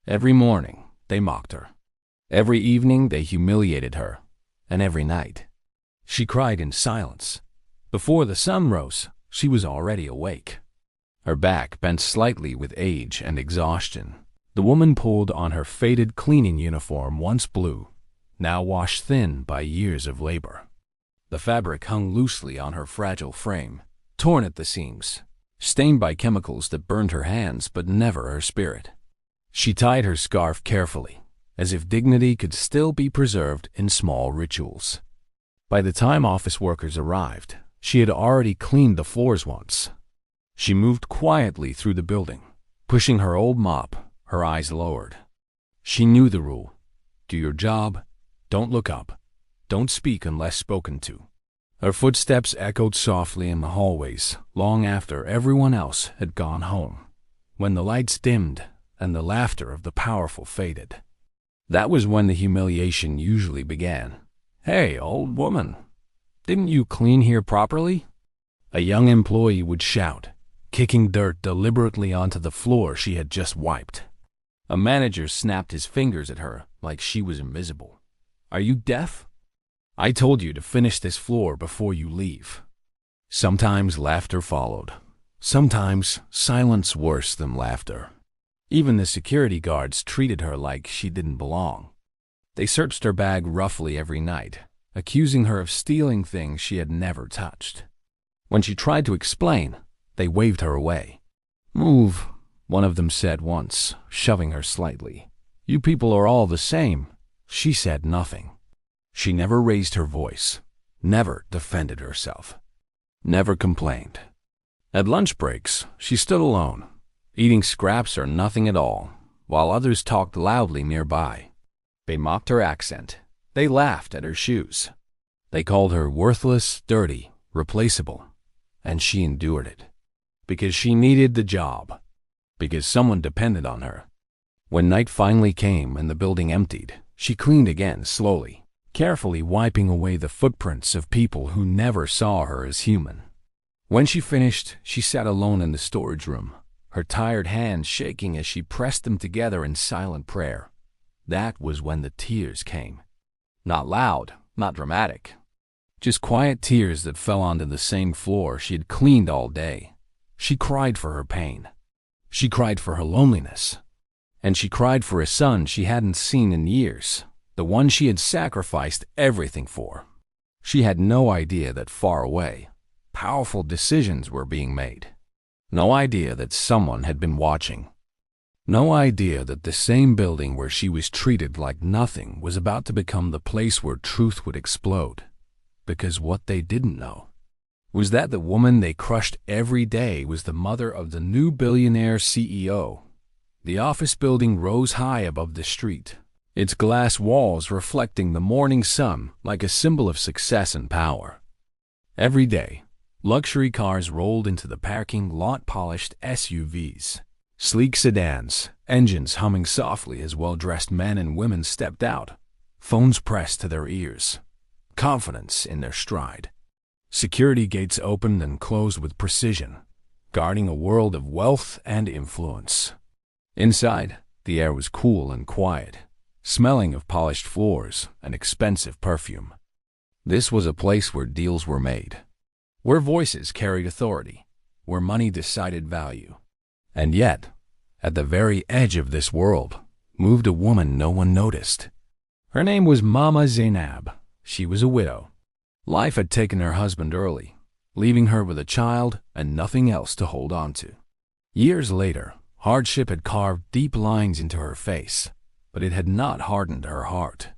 Every morning, they mocked her. Every evening, they humiliated her. And every night, she cried in silence. Before the sun rose, she was already awake. Her back bent slightly with age and exhaustion. The woman pulled on her faded cleaning uniform, once blue, now washed thin by years of labor. The fabric hung loosely on her fragile frame, torn at the seams, stained by chemicals that burned her hands but never her spirit. She tied her scarf carefully, as if dignity could still be preserved in small rituals. By the time office workers arrived, she had already cleaned the floors once. She moved quietly through the building, pushing her old mop, her eyes lowered. She knew the rule: do your job, don't look up, don't speak unless spoken to. Her footsteps echoed softly in the hallways long after everyone else had gone home, when the lights dimmed and the laughter of the powerful faded. That was when the humiliation usually began. "Hey, old woman, didn't you clean here properly?" A young employee would shout, kicking dirt deliberately onto the floor she had just wiped. A manager snapped his fingers at her like she was invisible. "Are you deaf? I told you to finish this floor before you leave." Sometimes laughter followed. Sometimes silence worse than laughter. Even the security guards treated her like she didn't belong. They searched her bag roughly every night, accusing her of stealing things she had never touched. When she tried to explain, they waved her away. "Move," one of them said once, shoving her slightly. "You people are all the same." She said nothing. She never raised her voice, never defended herself, never complained. At lunch breaks, she stood alone, eating scraps or nothing at all, while others talked loudly nearby. They mocked her accent. They laughed at her shoes. They called her worthless, dirty, replaceable. And she endured it. Because she needed the job. Because someone depended on her. When night finally came and the building emptied, she cleaned again slowly, carefully wiping away the footprints of people who never saw her as human. When she finished, she sat alone in the storage room, her tired hands shaking as she pressed them together in silent prayer. That was when the tears came. Not loud, not dramatic. Just quiet tears that fell onto the same floor she had cleaned all day. She cried for her pain. She cried for her loneliness. And she cried for a son she hadn't seen in years, the one she had sacrificed everything for. She had no idea that far away, powerful decisions were being made. No idea that someone had been watching. No idea that the same building where she was treated like nothing was about to become the place where truth would explode. Because what they didn't know was that the woman they crushed every day was the mother of the new billionaire CEO. The office building rose high above the street, its glass walls reflecting the morning sun like a symbol of success and power. Every day, luxury cars rolled into the parking lot, polished SUVs, sleek sedans, engines humming softly as well-dressed men and women stepped out, phones pressed to their ears, confidence in their stride. Security gates opened and closed with precision, guarding a world of wealth and influence. Inside, the air was cool and quiet, smelling of polished floors and expensive perfume. This was a place where deals were made, where voices carried authority, where money decided value. And yet, at the very edge of this world, moved a woman no one noticed. Her name was Mama Zainab. She was a widow. Life had taken her husband early, leaving her with a child and nothing else to hold on to. Years later, hardship had carved deep lines into her face, but it had not hardened her heart.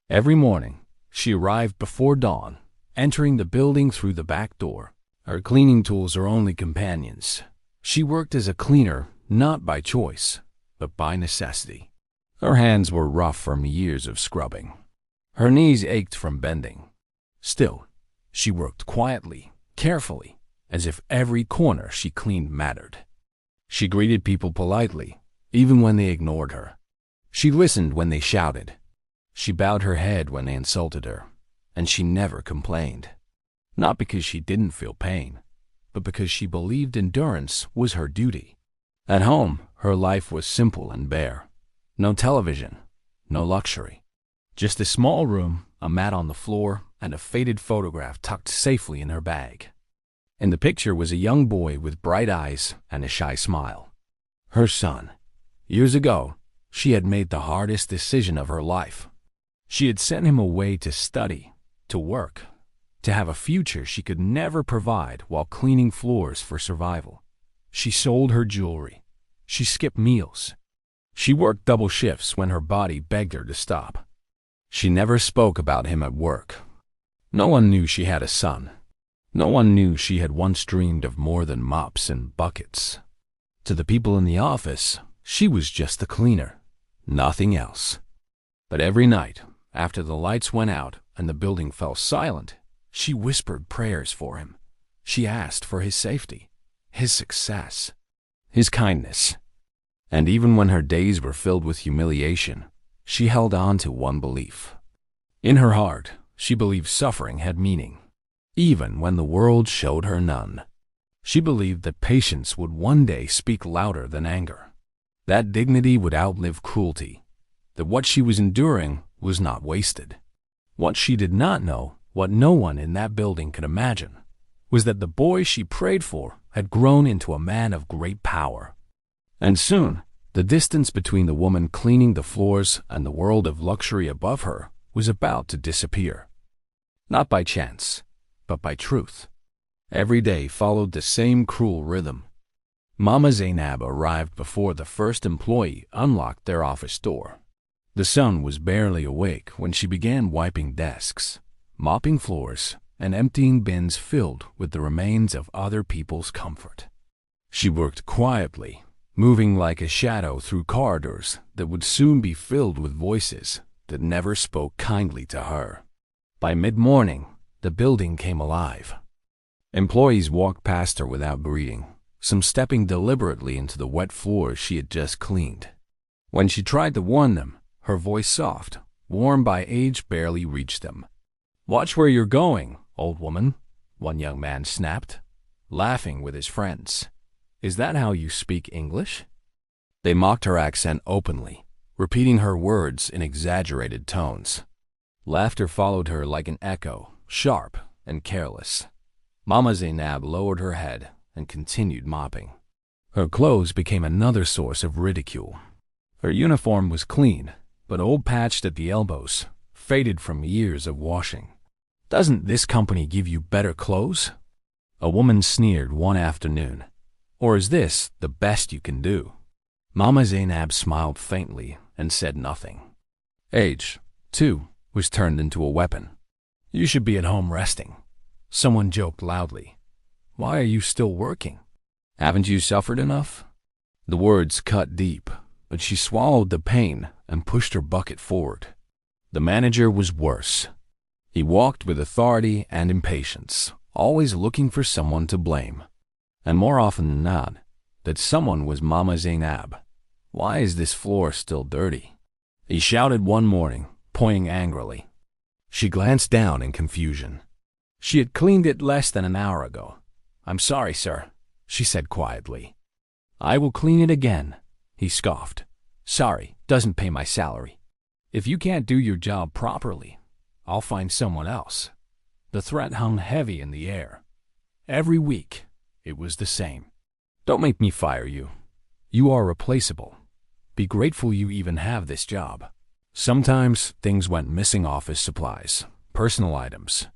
Every morning, she arrived before dawn, entering the building through the back door. Her cleaning tools her only companions. She worked as a cleaner, not by choice, but by necessity. Her hands were rough from years of scrubbing. Her knees ached from bending. Still, she worked quietly, carefully, as if every corner she cleaned mattered. She greeted people politely, even when they ignored her. She listened when they shouted. She bowed her head when they insulted her, and she never complained. Not because she didn't feel pain, but because she believed endurance was her duty. At home, her life was simple and bare. No television, no luxury. Just a small room, a mat on the floor, and a faded photograph tucked safely in her bag. In the picture was a young boy with bright eyes and a shy smile. Her son. Years ago, she had made the hardest decision of her life. She had sent him away to study, to work, to have a future she could never provide while cleaning floors for survival. She sold her jewelry. She skipped meals. She worked double shifts when her body begged her to stop. She never spoke about him at work. No one knew she had a son. No one knew she had once dreamed of more than mops and buckets. To the people in the office, she was just a cleaner, nothing else. But every night, after the lights went out and the building fell silent, she whispered prayers for him. She asked for his safety, his success, his kindness. And even when her days were filled with humiliation, she held on to one belief. In her heart, she believed suffering had meaning, even when the world showed her none. She believed that patience would one day speak louder than anger, that dignity would outlive cruelty, that what she was enduring was not wasted. What she did not know, what no one in that building could imagine, was that the boy she prayed for had grown into a man of great power. And soon, the distance between the woman cleaning the floors and the world of luxury above her was about to disappear. Not by chance, but by truth. Every day followed the same cruel rhythm. Mama Zainab arrived before the first employee unlocked their office door. The sun was barely awake when she began wiping desks, mopping floors, and emptying bins filled with the remains of other people's comfort. She worked quietly, moving like a shadow through corridors that would soon be filled with voices that never spoke kindly to her. By mid-morning, the building came alive. Employees walked past her without greeting, some stepping deliberately into the wet floors she had just cleaned. When she tried to warn them, her voice soft, warm by age, barely reached them. "Watch where you're going, old woman," one young man snapped, laughing with his friends. "Is that how you speak English?" They mocked her accent openly, repeating her words in exaggerated tones. Laughter followed her like an echo, sharp and careless. Mama Zainab lowered her head and continued mopping. Her clothes became another source of ridicule. Her uniform was clean, but old-patched at the elbows, faded from years of washing. "Doesn't this company give you better clothes?" A woman sneered one afternoon. "Or is this the best you can do?" Mama Zainab smiled faintly and said nothing. Age, too, was turned into a weapon. "You should be at home resting." Someone joked loudly. "Why are you still working? Haven't you suffered enough?" The words cut deep, but she swallowed the pain and pushed her bucket forward. The manager was worse. He walked with authority and impatience, always looking for someone to blame. And more often than not, that someone was Mama Zainab. "Why is this floor still dirty?" He shouted one morning, pointing angrily. She glanced down in confusion. She had cleaned it less than an hour ago. "I'm sorry, sir," she said quietly. "I will clean it again," he scoffed. "Sorry, doesn't pay my salary. If you can't do your job properly, I'll find someone else." The threat hung heavy in the air. Every week, it was the same. "Don't make me fire you. You are replaceable. Be grateful you even have this job." Sometimes things went missing: office supplies, personal items.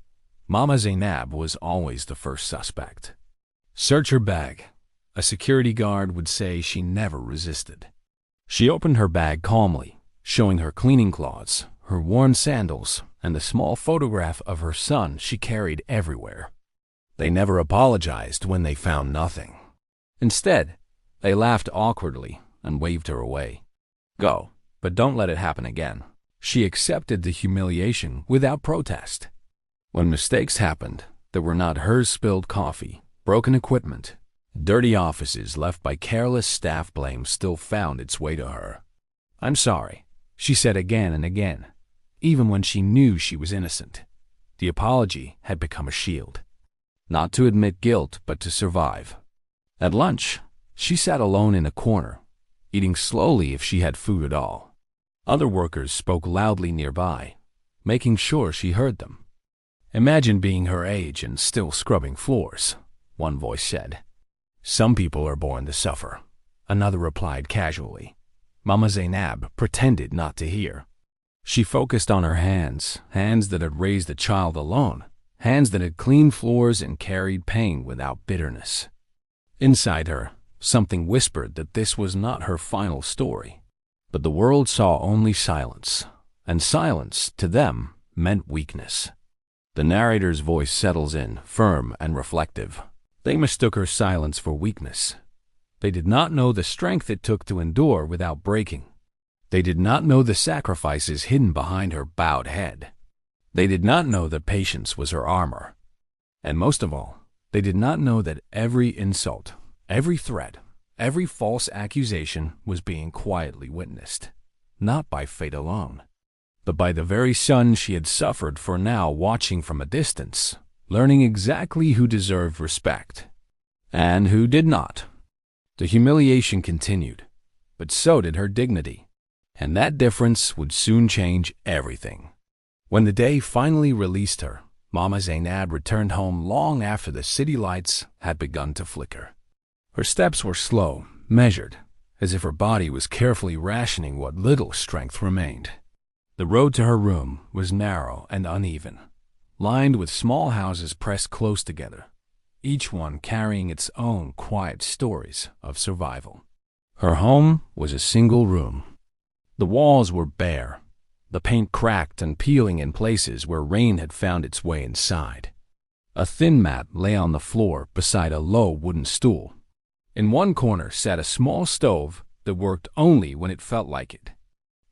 Mama Zainab was always the first suspect. "Search her bag." A security guard would say she never resisted. She opened her bag calmly, showing her cleaning cloths, her worn sandals, and the small photograph of her son she carried everywhere. They never apologized when they found nothing. Instead, they laughed awkwardly and waved her away. "Go, but don't let it happen again." She accepted the humiliation without protest. When mistakes happened, there were not hers spilled coffee, broken equipment, dirty offices left by careless staff. Blame still found its way to her. "I'm sorry," she said again and again, even when she knew she was innocent. The apology had become a shield. Not to admit guilt, but to survive. At lunch, she sat alone in a corner, eating slowly if she had food at all. Other workers spoke loudly nearby, making sure she heard them. "Imagine being her age and still scrubbing floors," one voice said. "Some people are born to suffer," another replied casually. Mama Zainab pretended not to hear. She focused on her hands, hands that had raised a child alone, hands that had cleaned floors and carried pain without bitterness. Inside her, something whispered that this was not her final story. But the world saw only silence, and silence, to them, meant weakness. The narrator's voice settles in, firm and reflective. They mistook her silence for weakness. They did not know the strength it took to endure without breaking. They did not know the sacrifices hidden behind her bowed head. They did not know that patience was her armor. And most of all, they did not know that every insult, every threat, every false accusation was being quietly witnessed, not by fate alone, but by the very son she had suffered for, now watching from a distance, learning exactly who deserved respect and who did not. The humiliation continued, but so did her dignity, and that difference would soon change everything. When the day finally released her, Mama Zainab returned home long after the city lights had begun to flicker. Her steps were slow, measured, as if her body was carefully rationing what little strength remained. The road to her room was narrow and uneven, lined with small houses pressed close together, each one carrying its own quiet stories of survival. Her home was a single room. The walls were bare, the paint cracked and peeling in places where rain had found its way inside. A thin mat lay on the floor beside a low wooden stool. In one corner sat a small stove that worked only when it felt like it.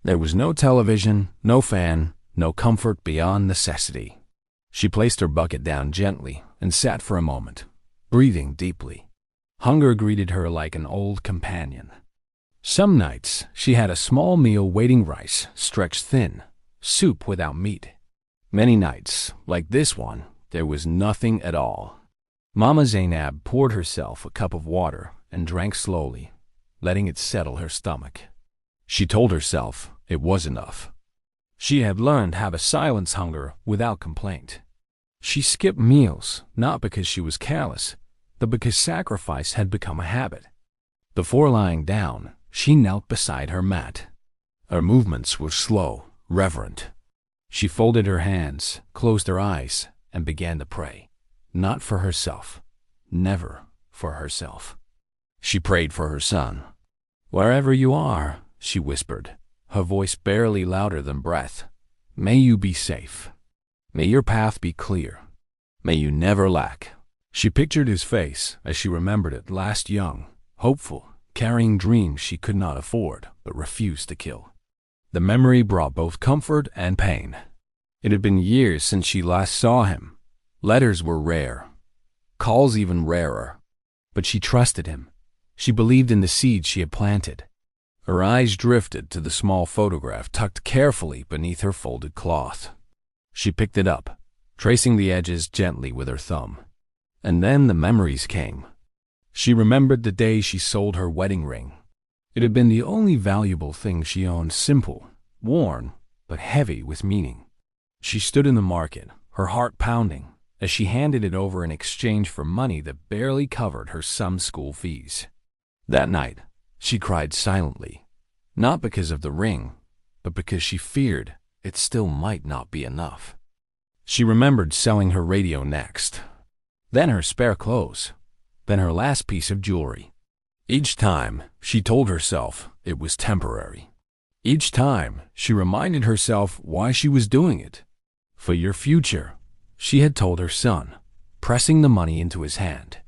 There was no television, no fan, no comfort beyond necessity. She placed her bucket down gently and sat for a moment, breathing deeply. Hunger greeted her like an old companion. Some nights she had a small meal waiting, rice stretched thin, soup without meat. Many nights, like this one, there was nothing at all. Mama Zainab poured herself a cup of water and drank slowly, letting it settle her stomach. She told herself it was enough. She had learned how to silence hunger without complaint. She skipped meals, not because she was careless, but because sacrifice had become a habit. Before lying down, she knelt beside her mat. Her movements were slow, reverent. She folded her hands, closed her eyes, and began to pray. Not for herself, never for herself. She prayed for her son. "Wherever you are," she whispered, her voice barely louder than breath, "may you be safe. May your path be clear. May you never lack." She pictured his face as she remembered it, last young, hopeful, carrying dreams she could not afford but refused to kill. The memory brought both comfort and pain. It had been years since she last saw him. Letters were rare, calls even rarer, but she trusted him. She believed in the seeds she had planted. Her eyes drifted to the small photograph tucked carefully beneath her folded cloth. She picked it up, tracing the edges gently with her thumb. And then the memories came. She remembered the day she sold her wedding ring. It had been the only valuable thing she owned, simple, worn, but heavy with meaning. She stood in the market, her heart pounding, as she handed it over in exchange for money that barely covered her son's school fees. That night, she cried silently, not because of the ring, but because she feared it still might not be enough. She remembered selling her radio next, then her spare clothes, then her last piece of jewelry. Each time, she told herself it was temporary. Each time, she reminded herself why she was doing it. For your future, she had told her son, pressing the money into his hand.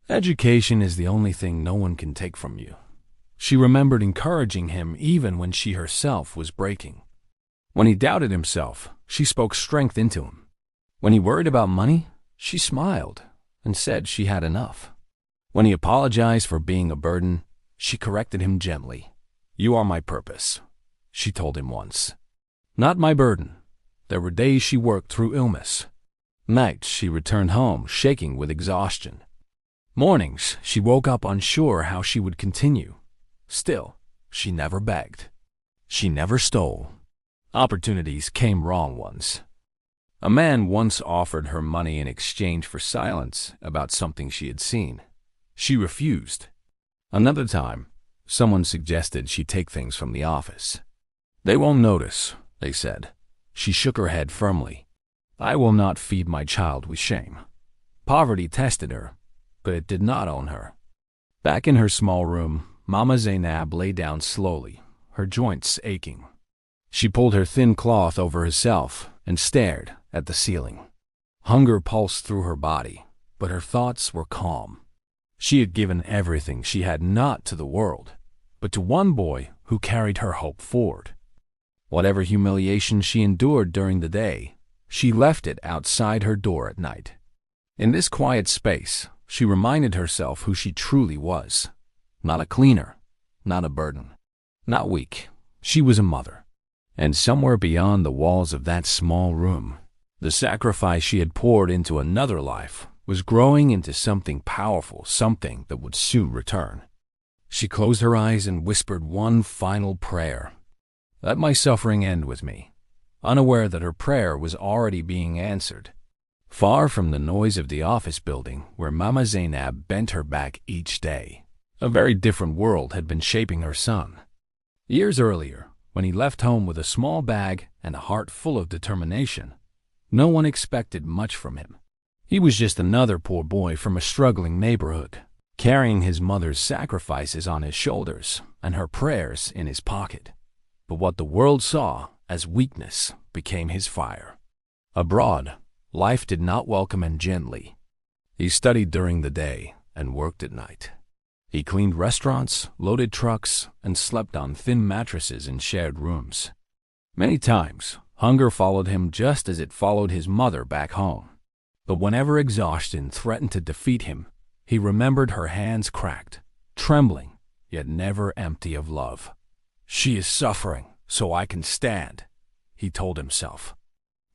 Education is the only thing no one can take from you. She remembered encouraging him even when she herself was breaking. When he doubted himself, she spoke strength into him. When he worried about money, she smiled and said she had enough. When he apologized for being a burden, she corrected him gently. "You are my purpose," she told him once. "Not my burden." There were days she worked through illness. Nights she returned home shaking with exhaustion. Mornings she woke up unsure how she would continue. Still, she never begged. She never stole. Opportunities came wrong ones. A man once offered her money in exchange for silence about something she had seen. She refused. Another time, someone suggested she take things from the office. "They won't notice," they said. She shook her head firmly. "I will not feed my child with shame." Poverty tested her, but it did not own her. Back in her small room, Mama Zainab lay down slowly, her joints aching. She pulled her thin cloth over herself and stared at the ceiling. Hunger pulsed through her body, but her thoughts were calm. She had given everything she had not to the world, but to one boy who carried her hope forward. Whatever humiliation she endured during the day, she left it outside her door at night. In this quiet space, she reminded herself who she truly was. Not a cleaner, not a burden, not weak. She was a mother. And somewhere beyond the walls of that small room, the sacrifice she had poured into another life was growing into something powerful, something that would soon return. She closed her eyes and whispered one final prayer. Let my suffering end with me, unaware that her prayer was already being answered. Far from the noise of the office building where Mama Zainab bent her back each day, a very different world had been shaping her son. Years earlier, when he left home with a small bag and a heart full of determination, no one expected much from him. He was just another poor boy from a struggling neighborhood, carrying his mother's sacrifices on his shoulders and her prayers in his pocket. But what the world saw as weakness became his fire. Abroad, life did not welcome him gently. He studied during the day and worked at night. He cleaned restaurants, loaded trucks, and slept on thin mattresses in shared rooms. Many times, hunger followed him just as it followed his mother back home. But whenever exhaustion threatened to defeat him, he remembered her hands cracked, trembling, yet never empty of love. She is suffering, so I can stand, he told himself.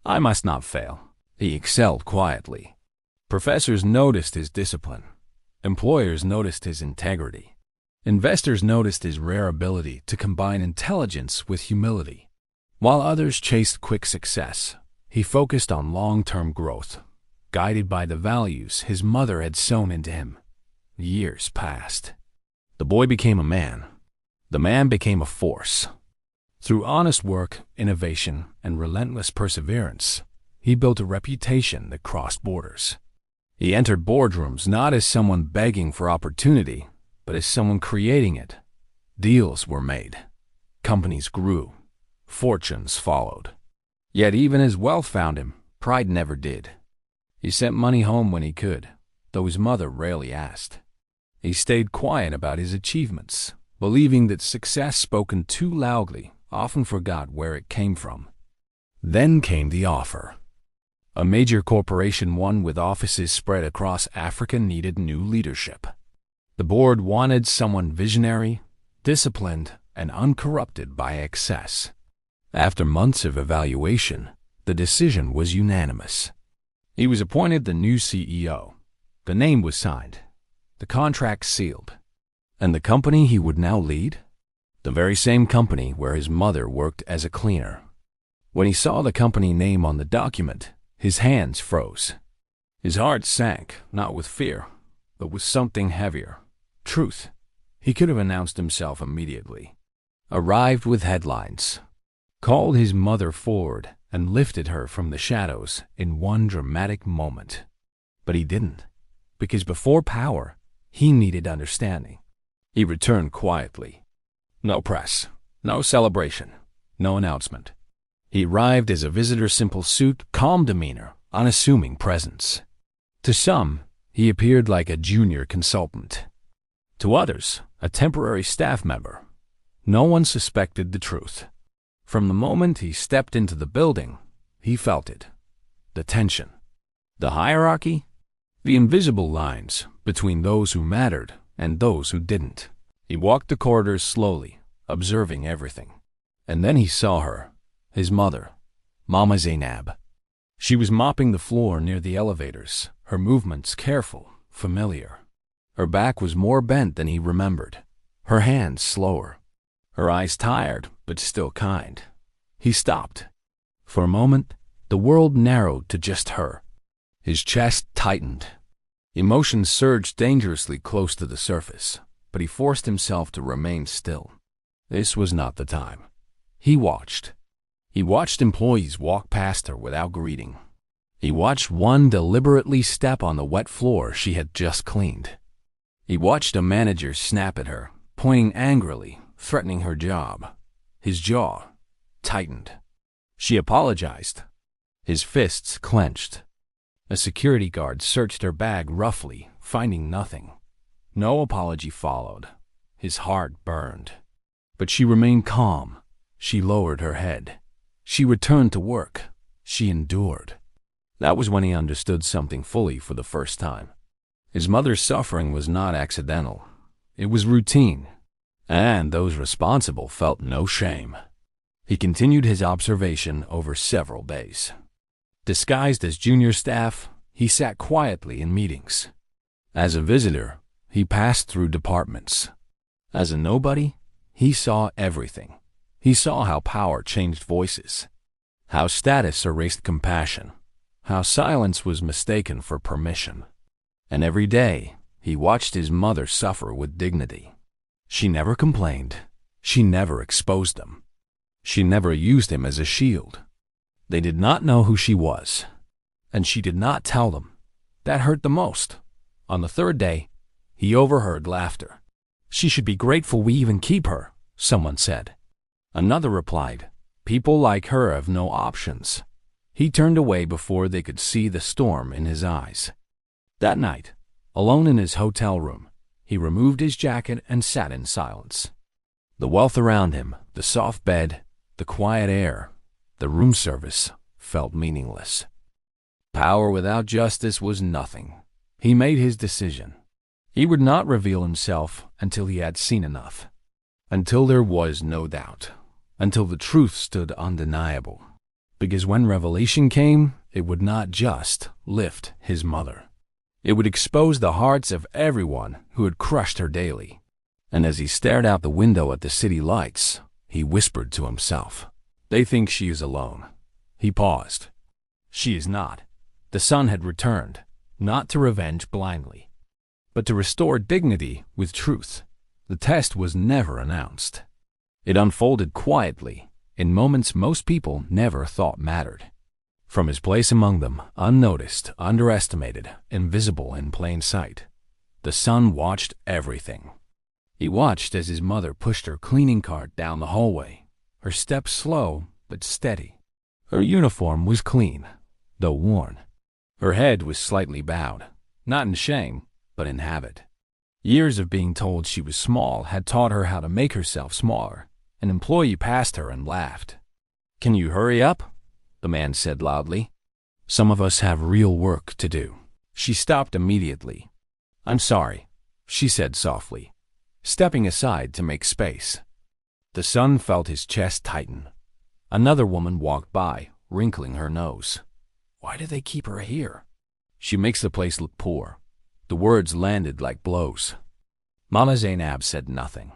I must not fail. He excelled quietly. Professors noticed his discipline. Employers noticed his integrity. Investors noticed his rare ability to combine intelligence with humility. While others chased quick success, he focused on long-term growth, guided by the values his mother had sown into him. Years passed. The boy became a man. The man became a force. Through honest work, innovation, and relentless perseverance, he built a reputation that crossed borders. He entered boardrooms not as someone begging for opportunity, but as someone creating it. Deals were made. Companies grew. Fortunes followed. Yet even as wealth found him, pride never did. He sent money home when he could, though his mother rarely asked. He stayed quiet about his achievements, believing that success spoken too loudly often forgot where it came from. Then came the offer. A major corporation, one with offices spread across Africa, needed new leadership. The board wanted someone visionary, disciplined, and uncorrupted by excess. After months of evaluation, the decision was unanimous. He was appointed the new CEO. The name was signed, the contract sealed. And the company he would now lead? The very same company where his mother worked as a cleaner. When he saw the company name on the document, his hands froze. His heart sank, not with fear, but with something heavier. Truth. He could have announced himself immediately. Arrived with headlines. Called his mother forward and lifted her from the shadows in one dramatic moment. But he didn't, because before power, he needed understanding. He returned quietly. No press, no celebration, no announcement. He arrived as a visitor, simple suit, calm demeanor, unassuming presence. To some, he appeared like a junior consultant. To others, a temporary staff member. No one suspected the truth. From the moment he stepped into the building, he felt it. The tension. The hierarchy. The invisible lines between those who mattered and those who didn't. He walked the corridors slowly, observing everything. And then he saw her. His mother, Mama Zainab. She was mopping the floor near the elevators, her movements careful, familiar. Her back was more bent than he remembered, her hands slower. her eyes tired but still kind. He stopped. For a moment, the world narrowed to just her. His chest tightened. Emotions surged dangerously close to the surface, but he forced himself to remain still. This was not the time. He watched. He watched employees walk past her without greeting. He watched one deliberately step on the wet floor she had just cleaned. He watched a manager snap at her, pointing angrily, threatening her job. His jaw tightened. She apologized. His fists clenched. A security guard searched her bag roughly, finding nothing. No apology followed. His heart burned. But she remained calm. She lowered her head. She returned to work. She endured. That was when he understood something fully for the first time. His mother's suffering was not accidental. It was routine. And those responsible felt no shame. He continued his observation over several days. Disguised as junior staff, he sat quietly in meetings. As a visitor, he passed through departments. As a nobody, he saw everything. He saw how power changed voices, how status erased compassion, how silence was mistaken for permission. And every day, he watched his mother suffer with dignity. She never complained. She never exposed them. She never used him as a shield. They did not know who she was, and she did not tell them. That hurt the most. On the third day, he overheard laughter. "She should be grateful we even keep her," someone said. Another replied, "People like her have no options." He turned away before they could see the storm in his eyes. That night, alone in his hotel room, he removed his jacket and sat in silence. The wealth around him, the soft bed, the quiet air, the room service felt meaningless. Power without justice was nothing. He made his decision. He would not reveal himself until he had seen enough, until there was no doubt, until the truth stood undeniable. Because when revelation came, it would not just lift his mother. It would expose the hearts of everyone who had crushed her daily. And as he stared out the window at the city lights, he whispered to himself, "They think she is alone." He paused. She is not. The sun had returned, not to revenge blindly, but to restore dignity with truth. The test was never announced. It unfolded quietly, in moments most people never thought mattered. From his place among them, unnoticed, underestimated, invisible in plain sight, the sun watched everything. He watched as his mother pushed her cleaning cart down the hallway, her steps slow but steady. Her uniform was clean, though worn. Her head was slightly bowed, not in shame, but in habit. Years of being told she was small had taught her how to make herself smaller. An employee passed her and laughed. "Can you hurry up?" the man said loudly. "Some of us have real work to do." She stopped immediately. "I'm sorry," she said softly, stepping aside to make space. The son felt his chest tighten. Another woman walked by, wrinkling her nose. "Why do they keep her here?" "She makes the place look poor." The words landed like blows. Mama Zainab said nothing.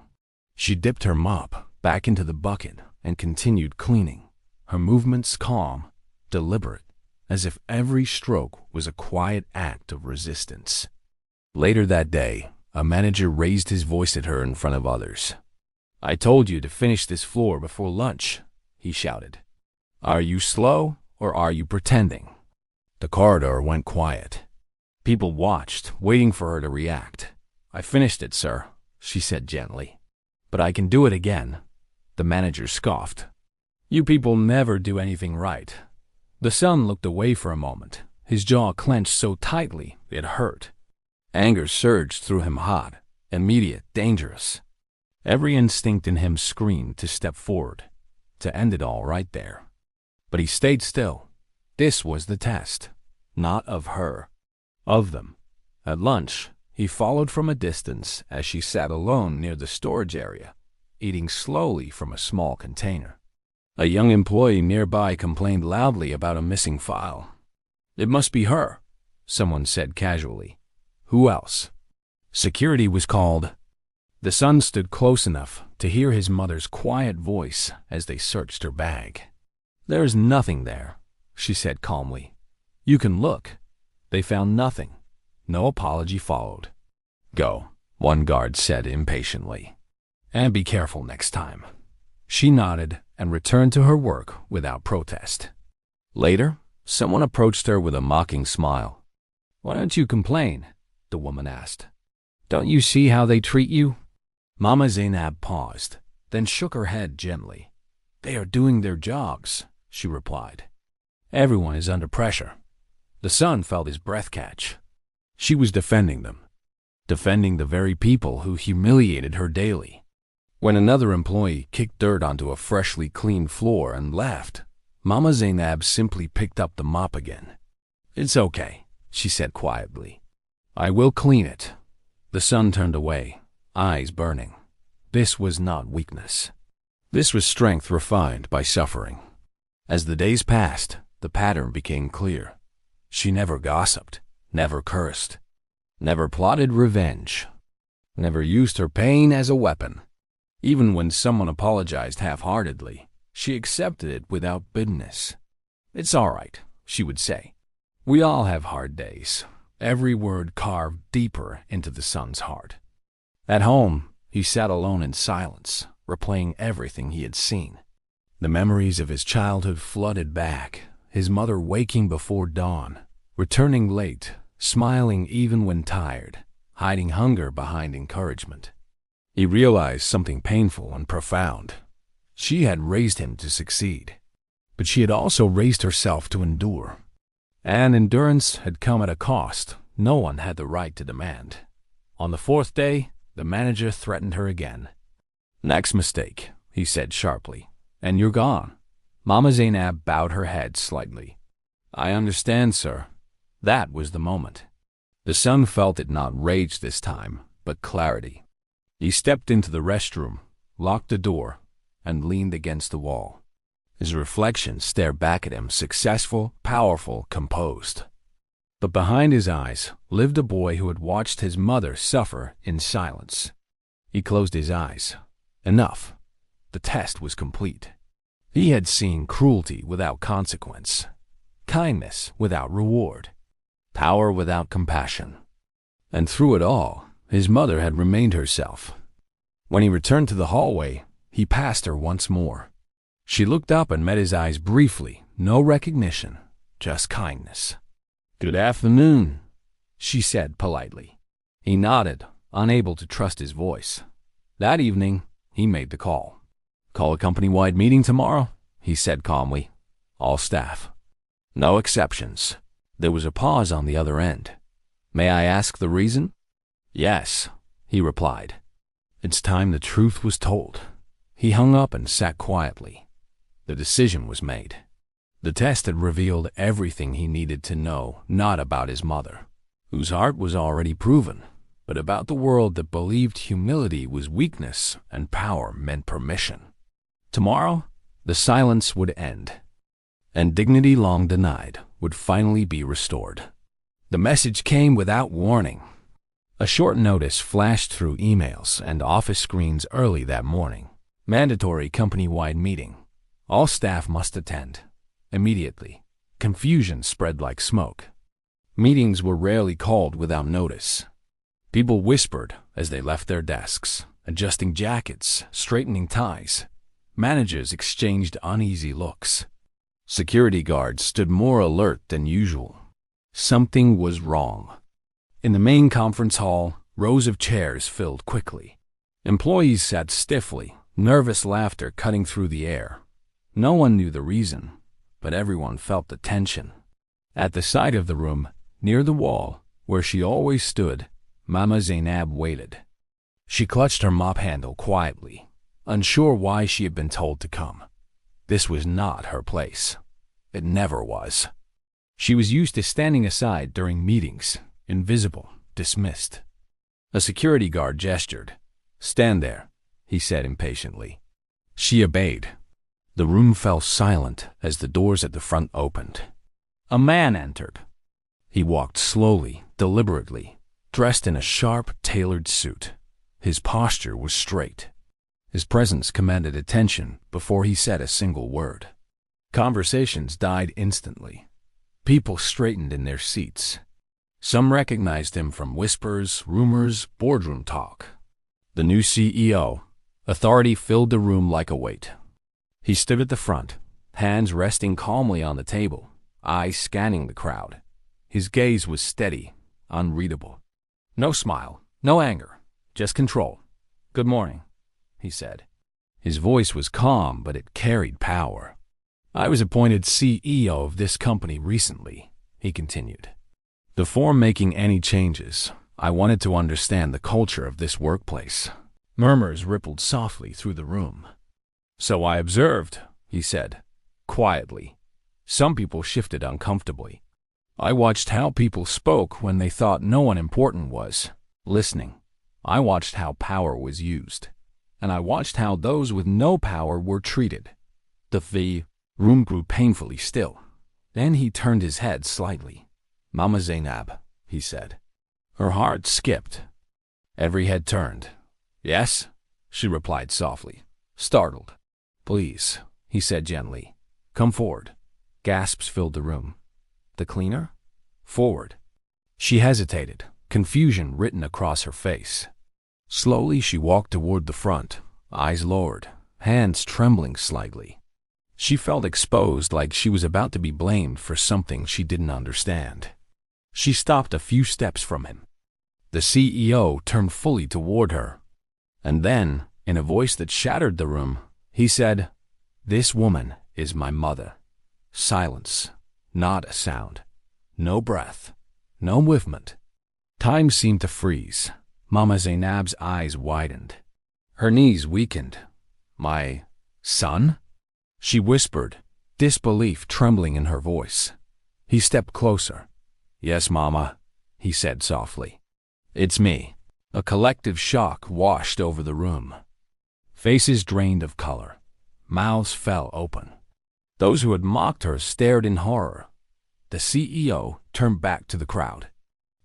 She dipped her mop back into the bucket and continued cleaning, her movements calm, deliberate, as if every stroke was a quiet act of resistance. Later that day, a manager raised his voice at her in front of others. "I told you to finish this floor before lunch," he shouted. "Are you slow or are you pretending?" The corridor went quiet. People watched, waiting for her to react. "I finished it, sir," she said gently. "But I can do it again." The manager scoffed. "You people never do anything right." The son looked away for a moment, his jaw clenched so tightly it hurt. Anger surged through him hot, immediate, dangerous. Every instinct in him screamed to step forward, to end it all right there. But he stayed still. This was the test, not of her, of them. At lunch, he followed from a distance as she sat alone near the storage area, eating slowly from a small container. A young employee nearby complained loudly about a missing file. "It must be her," someone said casually. "Who else?" Security was called. The son stood close enough to hear his mother's quiet voice as they searched her bag. "There's nothing there," she said calmly. "You can look." They found nothing. No apology followed. "Go," one guard said impatiently. "And be careful next time." She nodded and returned to her work without protest. Later, someone approached her with a mocking smile. "Why don't you complain?" the woman asked. "Don't you see how they treat you?" Mama Zainab paused, then shook her head gently. "They are doing their jobs," she replied. "Everyone is under pressure." The son felt his breath catch. She was defending them, defending the very people who humiliated her daily. When another employee kicked dirt onto a freshly cleaned floor and left, Mama Zainab simply picked up the mop again. "It's okay," she said quietly. "I will clean it." The son turned away, eyes burning. This was not weakness. This was strength refined by suffering. As the days passed, the pattern became clear. She never gossiped, never cursed, never plotted revenge, never used her pain as a weapon. Even when someone apologized half-heartedly, she accepted it without bitterness. "It's all right," she would say. "We all have hard days," every word carved deeper into the son's heart. At home, he sat alone in silence, replaying everything he had seen. The memories of his childhood flooded back, his mother waking before dawn, returning late, smiling even when tired, hiding hunger behind encouragement. He realized something painful and profound. She had raised him to succeed, but she had also raised herself to endure. And endurance had come at a cost no one had the right to demand. On the fourth day, the manager threatened her again. "Next mistake," he said sharply, "and you're gone." Mama Zainab bowed her head slightly. "I understand, sir." That was the moment. The son felt it not rage this time, but clarity. He stepped into the restroom, locked the door, and leaned against the wall. His reflection stared back at him, successful, powerful, composed. But behind his eyes lived a boy who had watched his mother suffer in silence. He closed his eyes. Enough. The test was complete. He had seen cruelty without consequence, kindness without reward, power without compassion. And through it all, his mother had remained herself. When he returned to the hallway, he passed her once more. She looked up and met his eyes briefly, no recognition, just kindness. "Good afternoon," she said politely. He nodded, unable to trust his voice. That evening, he made the call. "Call a company-wide meeting tomorrow," he said calmly. "All staff. No exceptions." There was a pause on the other end. "May I ask the reason?" "Yes," he replied. It's time the truth was told. He hung up and sat quietly. The decision was made. The test had revealed everything he needed to know, not about his mother, whose heart was already proven, but about the world that believed humility was weakness and power meant permission. Tomorrow, the silence would end, and dignity long denied would finally be restored. The message came without warning. A short notice flashed through emails and office screens early that morning. Mandatory company-wide meeting. All staff must attend. Immediately. Confusion spread like smoke. Meetings were rarely called without notice. People whispered as they left their desks, adjusting jackets, straightening ties. Managers exchanged uneasy looks. Security guards stood more alert than usual. Something was wrong. In the main conference hall, rows of chairs filled quickly. Employees sat stiffly, nervous laughter cutting through the air. No one knew the reason, but everyone felt the tension. At the side of the room, near the wall, where she always stood, Mama Zainab waited. She clutched her mop handle quietly, unsure why she had been told to come. This was not her place. It never was. She was used to standing aside during meetings, invisible, dismissed. A security guard gestured. "Stand there," he said impatiently. She obeyed. The room fell silent as the doors at the front opened. A man entered. He walked slowly, deliberately, dressed in a sharp, tailored suit. His posture was straight. His presence commanded attention before he said a single word. Conversations died instantly. People straightened in their seats. Some recognized him from whispers, rumors, boardroom talk. The new CEO. Authority filled the room like a weight. He stood at the front, hands resting calmly on the table, eyes scanning the crowd. His gaze was steady, unreadable. No smile, no anger, just control. "Good morning," he said. His voice was calm, but it carried power. "I was appointed CEO of this company recently," he continued. "Before making any changes, I wanted to understand the culture of this workplace." Murmurs rippled softly through the room. "So I observed," he said, quietly. Some people shifted uncomfortably. "I watched how people spoke when they thought no one important was listening. I watched how power was used. And I watched how those with no power were treated." The room grew painfully still. Then he turned his head slightly. "Mama Zainab," he said. Her heart skipped. Every head turned. "Yes?" she replied softly, startled. "Please," he said gently. "Come forward." Gasps filled the room. "The cleaner?" "Forward." She hesitated, confusion written across her face. Slowly she walked toward the front, eyes lowered, hands trembling slightly. She felt exposed, like she was about to be blamed for something she didn't understand. She stopped a few steps from him. The CEO turned fully toward her. And then, in a voice that shattered the room, he said, "This woman is my mother." Silence, not a sound. No breath, no movement. Time seemed to freeze. Mama Zainab's eyes widened. Her knees weakened. "My son?" she whispered, disbelief trembling in her voice. He stepped closer. "Yes, Mama," he said softly. "It's me." A collective shock washed over the room. Faces drained of color. Mouths fell open. Those who had mocked her stared in horror. The CEO turned back to the crowd.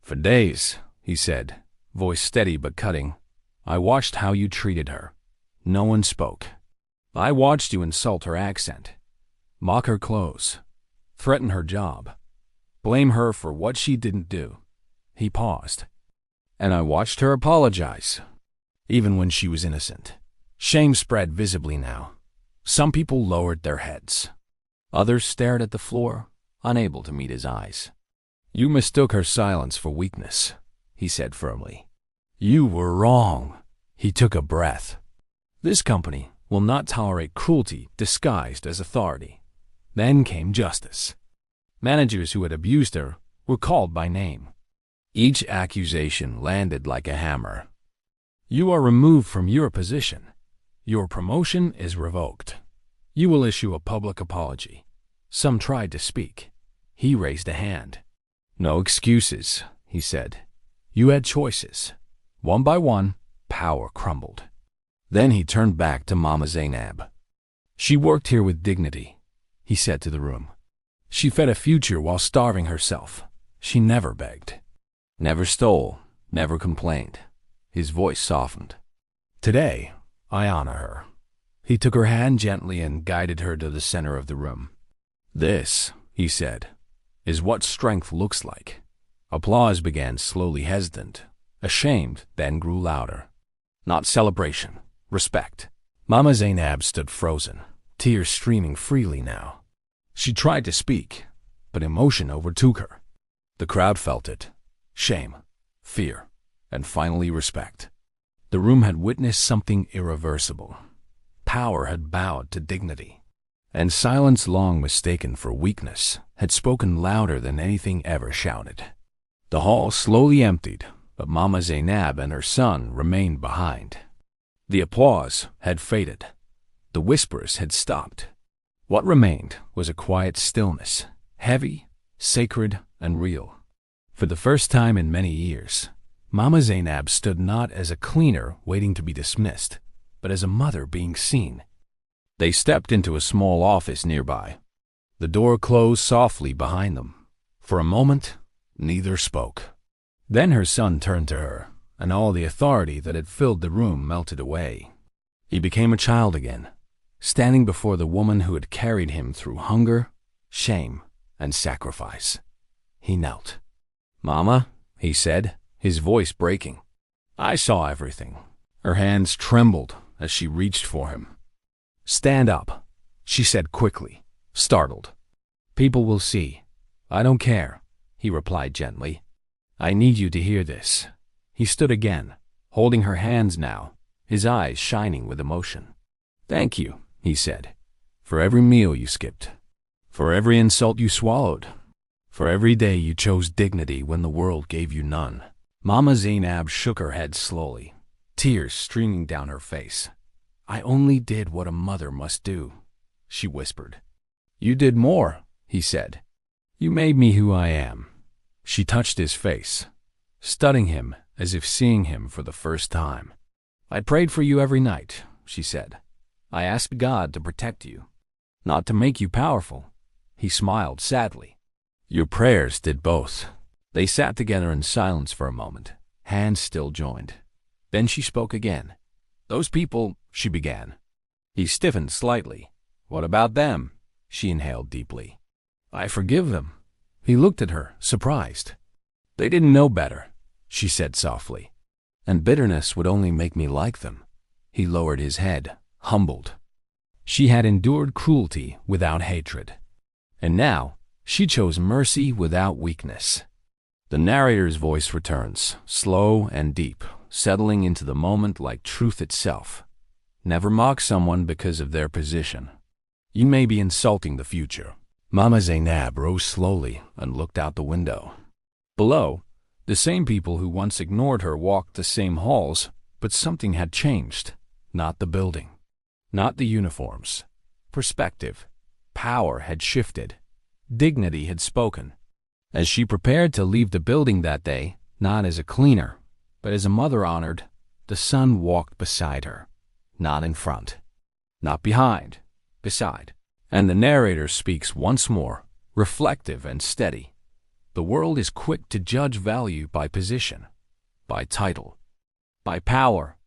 "For days," he said, voice steady but cutting, "I watched how you treated her. No one spoke. I watched you insult her accent, mock her clothes, threaten her job, blame her for what she didn't do." He paused. "And I watched her apologize, even when she was innocent." Shame spread visibly now. Some people lowered their heads. Others stared at the floor, unable to meet his eyes. "You mistook her silence for weakness," he said firmly. "You were wrong." He took a breath. "This company will not tolerate cruelty disguised as authority." Then came justice. Managers who had abused her were called by name. Each accusation landed like a hammer. "You are removed from your position. Your promotion is revoked. You will issue a public apology." Some tried to speak. He raised a hand. "No excuses," he said. "You had choices." One by one, power crumbled. Then he turned back to Mama Zainab. "She worked here with dignity," he said to the room. "She fed a future while starving herself. She never begged. Never stole, never complained." His voice softened. "Today, I honor her." He took her hand gently and guided her to the center of the room. "This," he said, "is what strength looks like." Applause began slowly hesitant, ashamed, then grew louder. Not celebration, respect. Mama Zainab stood frozen, tears streaming freely now. She tried to speak, but emotion overtook her. The crowd felt it. Shame, fear, and finally respect. The room had witnessed something irreversible. Power had bowed to dignity, and silence long mistaken for weakness had spoken louder than anything ever shouted. The hall slowly emptied, but Mama Zainab and her son remained behind. The applause had faded. The whispers had stopped. What remained was a quiet stillness, heavy, sacred, and real. For the first time in many years, Mama Zainab stood not as a cleaner waiting to be dismissed, but as a mother being seen. They stepped into a small office nearby. The door closed softly behind them. For a moment, neither spoke. Then her son turned to her, and all the authority that had filled the room melted away. He became a child again, standing before the woman who had carried him through hunger, shame, and sacrifice. He knelt. "Mama," he said, his voice breaking. I saw everything. Her hands trembled as she reached for him. "Stand up," she said quickly, startled. "People will see. I don't care," he replied gently. "I need you to hear this." He stood again, holding her hands now, his eyes shining with emotion. "Thank you," he said, "for every meal you skipped, for every insult you swallowed, for every day you chose dignity when the world gave you none." Mama Zainab shook her head slowly, tears streaming down her face. "I only did what a mother must do," she whispered. "You did more," he said. "You made me who I am." She touched his face, studying him as if seeing him for the first time. "I prayed for you every night," she said. "I asked God to protect you, not to make you powerful." He smiled sadly. "Your prayers did both." They sat together in silence for a moment, hands still joined. Then she spoke again. "Those people," she began. He stiffened slightly. "What about them?" She inhaled deeply. "I forgive them." He looked at her, surprised. "They didn't know better," she said softly. "And bitterness would only make me like them." He lowered his head, humbled. She had endured cruelty without hatred. And now she chose mercy without weakness. The narrator's voice returns, slow and deep, settling into the moment like truth itself. Never mock someone because of their position. You may be insulting the future. Mama Zainab rose slowly and looked out the window. Below, the same people who once ignored her walked the same halls, but something had changed. Not the building, not the uniforms. Perspective, power had shifted. Dignity had spoken. As she prepared to leave the building that day, not as a cleaner, but as a mother honored, the sun walked beside her. Not in front, not behind, beside. And the narrator speaks once more, reflective and steady. The world is quick to judge value by position, by title, by power.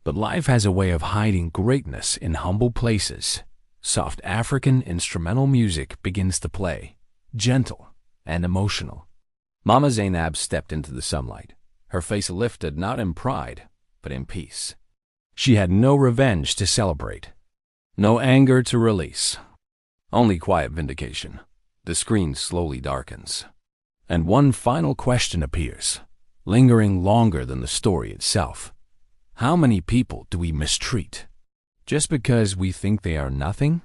But life has a way of hiding greatness in humble places. Soft African instrumental music begins to play, gentle and emotional. Mama Zainab stepped into the sunlight, her face lifted not in pride, but in peace. She had no revenge to celebrate, no anger to release, only quiet vindication. The screen slowly darkens, and one final question appears, lingering longer than the story itself. How many people do we mistreat just because we think they are nothing?